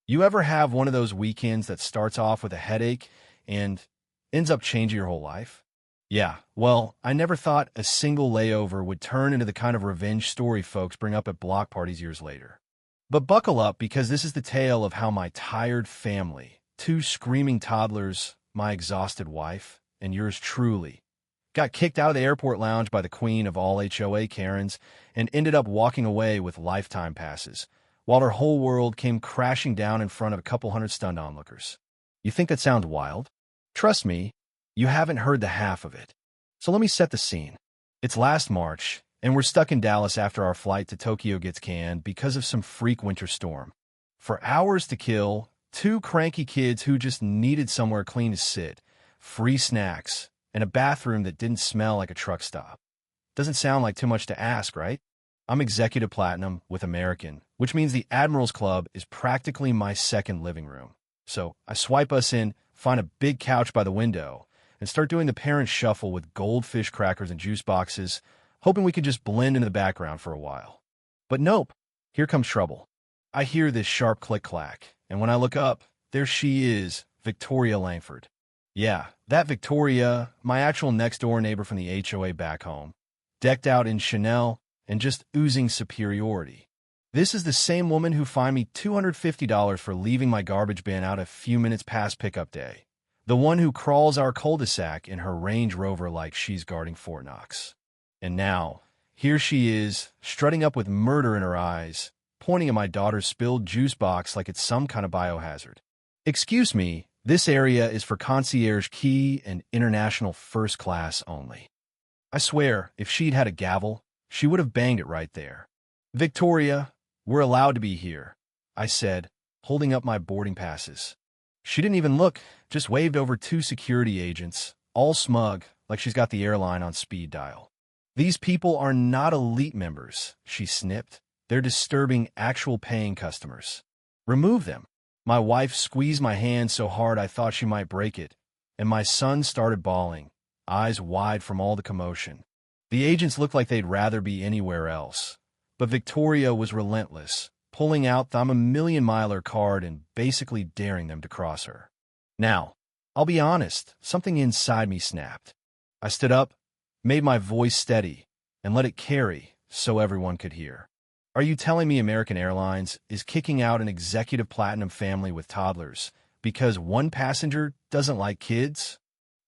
You ever have one of those weekends that starts off with a headache and ends up changing your whole life? Yeah, well, I never thought a single layover would turn into the kind of revenge story folks bring up at block parties years later. But buckle up because this is the tale of how my tired family, two screaming toddlers, my exhausted wife, and yours truly, got kicked out of the airport lounge by the queen of all HOA Karens and ended up walking away with lifetime passes, while her whole world came crashing down in front of a couple hundred stunned onlookers. You think that sounds wild? Trust me, you haven't heard the half of it. So let me set the scene. It's last March, and we're stuck in Dallas after our flight to Tokyo gets canned because of some freak winter storm. For hours to kill, two cranky kids who just needed somewhere clean to sit, free snacks, and a bathroom that didn't smell like a truck stop. Doesn't sound like too much to ask, right? I'm Executive Platinum with American, which means the Admirals Club is practically my second living room. So I swipe us in, find a big couch by the window, and start doing the parent shuffle with goldfish crackers and juice boxes, hoping we could just blend into the background for a while. But nope, here comes trouble. I hear this sharp click-clack, and when I look up, there she is, Victoria Langford. Yeah, that Victoria, my actual next-door neighbor from the HOA back home, decked out in Chanel and just oozing superiority. This is the same woman who fined me $250 for leaving my garbage bin out a few minutes past pickup day. The one who crawls our cul-de-sac in her Range Rover like she's guarding Fort Knox. And now, here she is, strutting up with murder in her eyes, pointing at my daughter's spilled juice box like it's some kind of biohazard. Excuse me, this area is for concierge key and international first class only. I swear, if she'd had a gavel, she would have banged it right there. Victoria, we're allowed to be here, I said, holding up my boarding passes. She didn't even look, just waved over two security agents, all smug, like she's got the airline on speed dial. These people are not elite members, she snipped. They're disturbing actual paying customers. Remove them. My wife squeezed my hand so hard I thought she might break it, and my son started bawling, eyes wide from all the commotion. The agents looked like they'd rather be anywhere else. But Victoria was relentless, pulling out the I'm a million-miler card and basically daring them to cross her. Now, I'll be honest, something inside me snapped. I stood up, made my voice steady, and let it carry so everyone could hear. Are you telling me American Airlines is kicking out an executive platinum family with toddlers because one passenger doesn't like kids?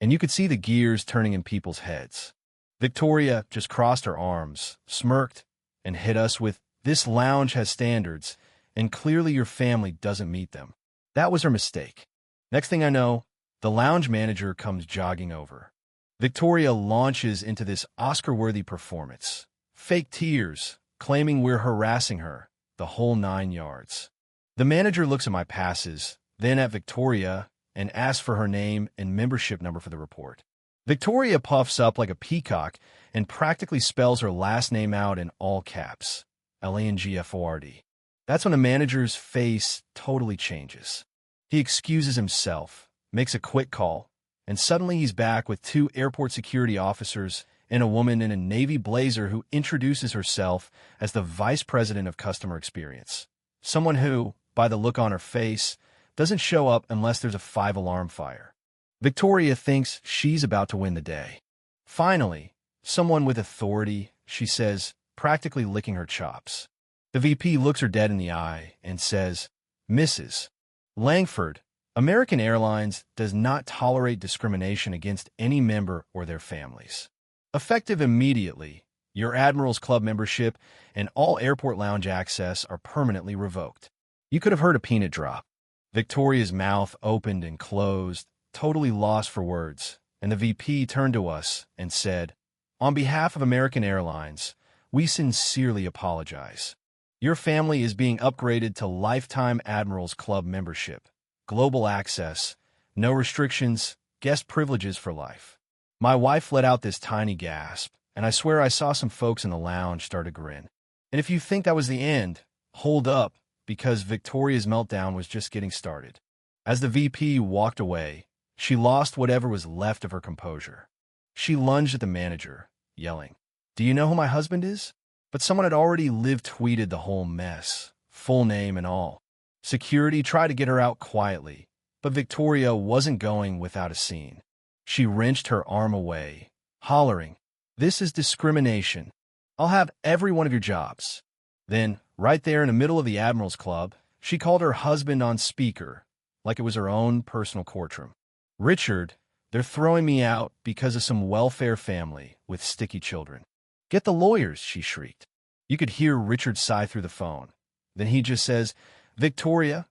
And you could see the gears turning in people's heads. Victoria just crossed her arms, smirked, and hit us with, "This lounge has standards, and clearly your family doesn't meet them." That was her mistake. Next thing I know, the lounge manager comes jogging over. Victoria launches into this Oscar-worthy performance. Fake tears, claiming we're harassing her, the whole 9 yards. The manager looks at my passes, then at Victoria, and asks for her name and membership number for the report. Victoria puffs up like a peacock and practically spells her last name out in all caps, Langford. That's when the manager's face totally changes. He excuses himself, makes a quick call, and suddenly he's back with two airport security officers and a woman in a navy blazer who introduces herself as the vice president of customer experience. Someone who, by the look on her face, doesn't show up unless there's a 5-alarm fire. Victoria thinks she's about to win the day. Finally, someone with authority, she says, practically licking her chops. The VP looks her dead in the eye and says, "Mrs. Langford, American Airlines does not tolerate discrimination against any member or their families. Effective immediately, your Admirals Club membership and all airport lounge access are permanently revoked." You could have heard a peanut drop. Victoria's mouth opened and closed, totally lost for words, and the VP turned to us and said, "On behalf of American Airlines, we sincerely apologize. Your family is being upgraded to lifetime Admirals Club membership, global access, no restrictions, guest privileges for life." My wife let out this tiny gasp, and I swear I saw some folks in the lounge start to grin. And if you think that was the end, hold up, because Victoria's meltdown was just getting started. As the VP walked away, she lost whatever was left of her composure. She lunged at the manager, yelling, "Do you know who my husband is?" But someone had already live-tweeted the whole mess, full name and all. Security tried to get her out quietly, but Victoria wasn't going without a scene. She wrenched her arm away, hollering, "This is discrimination. I'll have every one of your jobs." Then, right there in the middle of the Admirals Club, she called her husband on speaker, like it was her own personal courtroom. "Richard, they're throwing me out because of some welfare family with sticky children. Get the lawyers," she shrieked. You could hear Richard sigh through the phone. Then he just says, "Victoria,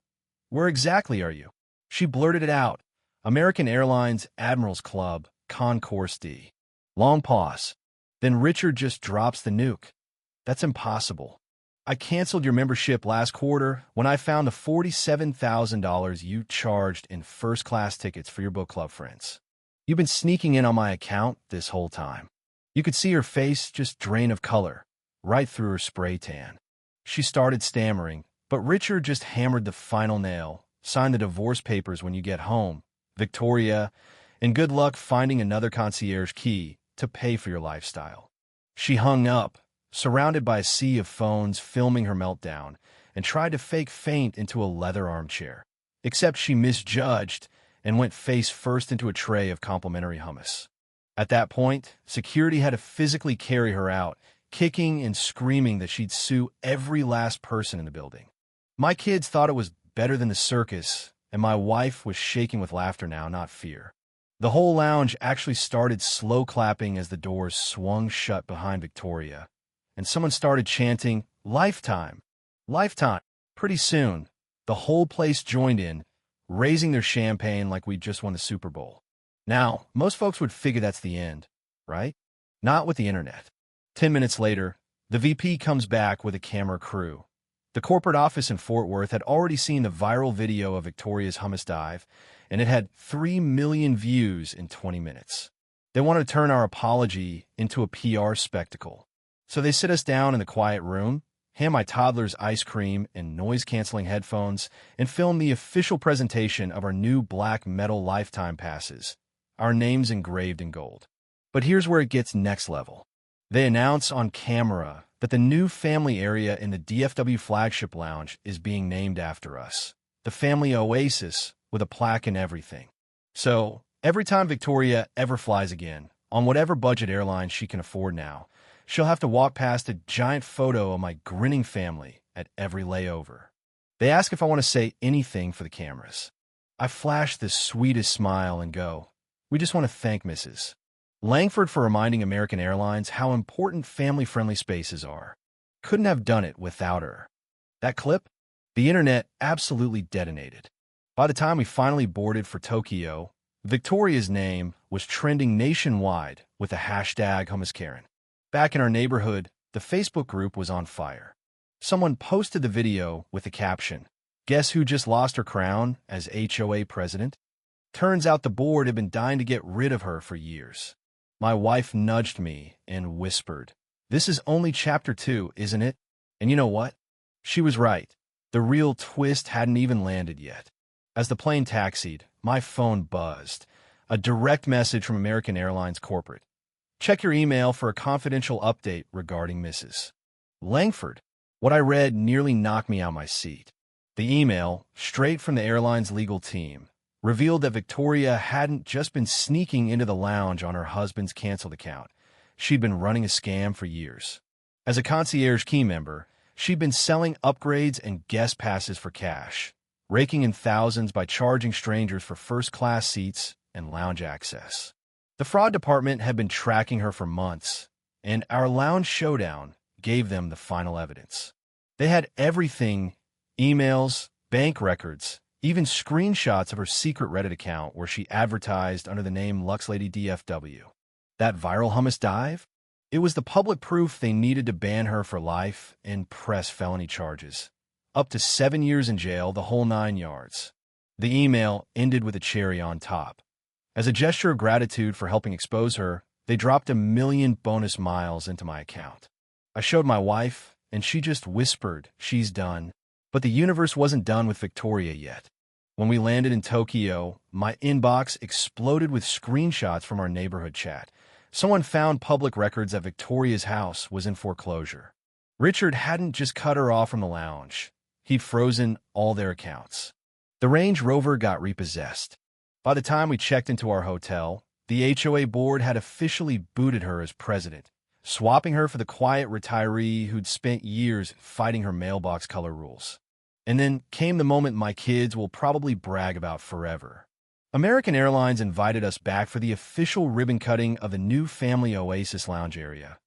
where exactly are you?" She blurted it out. "American Airlines, Admirals Club, Concourse D." Long pause. Then Richard just drops the nuke. "That's impossible. I canceled your membership last quarter when I found the $47,000 you charged in first-class tickets for your book club friends. You've been sneaking in on my account this whole time." You could see her face just drain of color, right through her spray tan. She started stammering, but Richard just hammered the final nail. "Sign the divorce papers when you get home, Victoria, and good luck finding another concierge key to pay for your lifestyle." She hung up, surrounded by a sea of phones filming her meltdown, and tried to fake faint into a leather armchair. Except she misjudged and went face first into a tray of complimentary hummus. At that point, security had to physically carry her out, kicking and screaming that she'd sue every last person in the building. My kids thought it was better than the circus, and my wife was shaking with laughter now, not fear. The whole lounge actually started slow clapping as the doors swung shut behind Victoria, and someone started chanting, "Lifetime! Lifetime!" Pretty soon, the whole place joined in, raising their champagne like we'd just won the Super Bowl. Now, most folks would figure that's the end, right? Not with the internet. 10 minutes later, the VP comes back with a camera crew. The corporate office in Fort Worth had already seen the viral video of Victoria's hummus dive, and it had 3 million views in 20 minutes. They wanted to turn our apology into a PR spectacle. So they sit us down in the quiet room, hand my toddlers ice cream and noise-canceling headphones, and film the official presentation of our new black metal lifetime passes, our names engraved in gold. But here's where it gets next level. They announce on camera that the new family area in the DFW flagship lounge is being named after us, the family oasis, with a plaque and everything. So, every time Victoria ever flies again, on whatever budget airline she can afford now, she'll have to walk past a giant photo of my grinning family at every layover. They ask if I want to say anything for the cameras. I flash the sweetest smile and go, "We just want to thank Mrs. Langford for reminding American Airlines how important family-friendly spaces are. Couldn't have done it without her." That clip? The internet absolutely detonated. By the time we finally boarded for Tokyo, Victoria's name was trending nationwide with the hashtag HummusKaren. Back in our neighborhood, the Facebook group was on fire. Someone posted the video with the caption, "Guess who just lost her crown as HOA president?" Turns out the board had been dying to get rid of her for years. My wife nudged me and whispered, "This is only chapter 2, isn't it?" And you know what? She was right. The real twist hadn't even landed yet. As the plane taxied, my phone buzzed. A direct message from American Airlines corporate. "Check your email for a confidential update regarding Mrs. Langford." What I read nearly knocked me out of my seat. The email, straight from the airline's legal team, revealed that Victoria hadn't just been sneaking into the lounge on her husband's canceled account. She'd been running a scam for years. As a concierge key member, she'd been selling upgrades and guest passes for cash, raking in thousands by charging strangers for first-class seats and lounge access. The fraud department had been tracking her for months, and our lounge showdown gave them the final evidence. They had everything: emails, bank records, even screenshots of her secret Reddit account where she advertised under the name LuxLady DFW. That viral hummus dive? It was the public proof they needed to ban her for life and press felony charges. Up to 7 years in jail, the whole 9 yards. The email ended with a cherry on top. As a gesture of gratitude for helping expose her, they dropped 1 million bonus miles into my account. I showed my wife, and she just whispered, "She's done." But the universe wasn't done with Victoria yet. When we landed in Tokyo, my inbox exploded with screenshots from our neighborhood chat. Someone found public records that Victoria's house was in foreclosure. Richard hadn't just cut her off from the lounge. he'd frozen all their accounts. The Range Rover got repossessed. By the time we checked into our hotel, the HOA board had officially booted her as president, swapping her for the quiet retiree who'd spent years fighting her mailbox color rules. And then came the moment my kids will probably brag about forever. American Airlines invited us back for the official ribbon cutting of the new Family Oasis lounge area.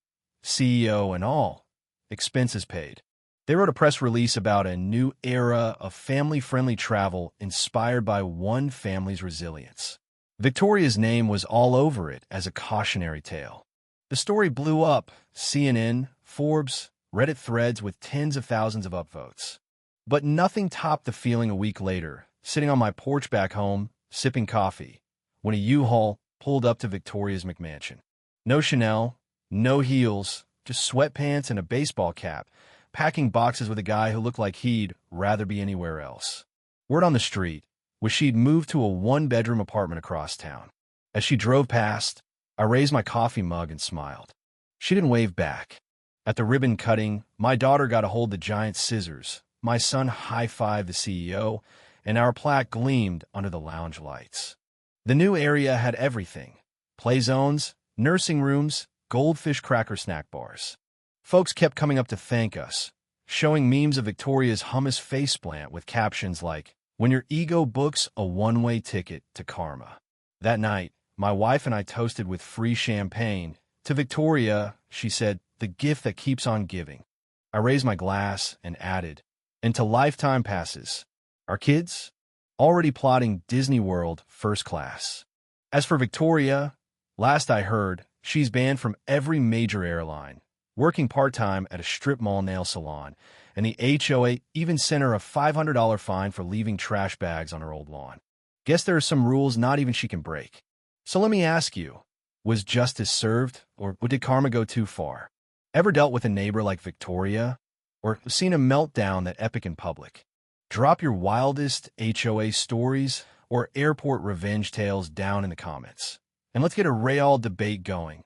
CEO and all, expenses paid. They wrote a press release about a new era of family-friendly travel inspired by one family's resilience. Victoria's name was all over it as a cautionary tale. The story blew up CNN, Forbes, Reddit threads with tens of thousands of upvotes. But nothing topped the feeling a week later, sitting on my porch back home, sipping coffee, when a U-Haul pulled up to Victoria's McMansion. No Chanel, no heels, just sweatpants and a baseball cap, packing boxes with a guy who looked like he'd rather be anywhere else. Word on the street was she'd moved to a one-bedroom apartment across town. As she drove past, I raised my coffee mug and smiled. She didn't wave back. At the ribbon cutting, my daughter got a hold of the giant scissors, my son high-fived the CEO, and our plaque gleamed under the lounge lights. The new area had everything: play zones, nursing rooms, goldfish cracker snack bars. Folks kept coming up to thank us, showing memes of Victoria's hummus faceplant with captions like, "When your ego books a one-way ticket to karma." That night, my wife and I toasted with free champagne. To Victoria, she said, "the gift that keeps on giving." I raised my glass and added, "and to lifetime passes." Our kids? Already plotting Disney World first class. As for Victoria, last I heard, she's banned from every major airline, working part-time at a strip mall nail salon, and the HOA even sent her a $500 fine for leaving trash bags on her old lawn. Guess there are some rules not even she can break. So let me ask you, was justice served, or did karma go too far? Ever dealt with a neighbor like Victoria? Or seen a meltdown that epic in public? Drop your wildest HOA stories or airport revenge tales down in the comments. And let's get a real debate going.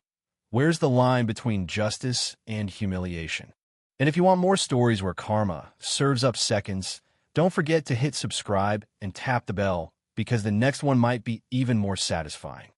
Where's the line between justice and humiliation? And if you want more stories where karma serves up seconds, don't forget to hit subscribe and tap the bell, because the next one might be even more satisfying.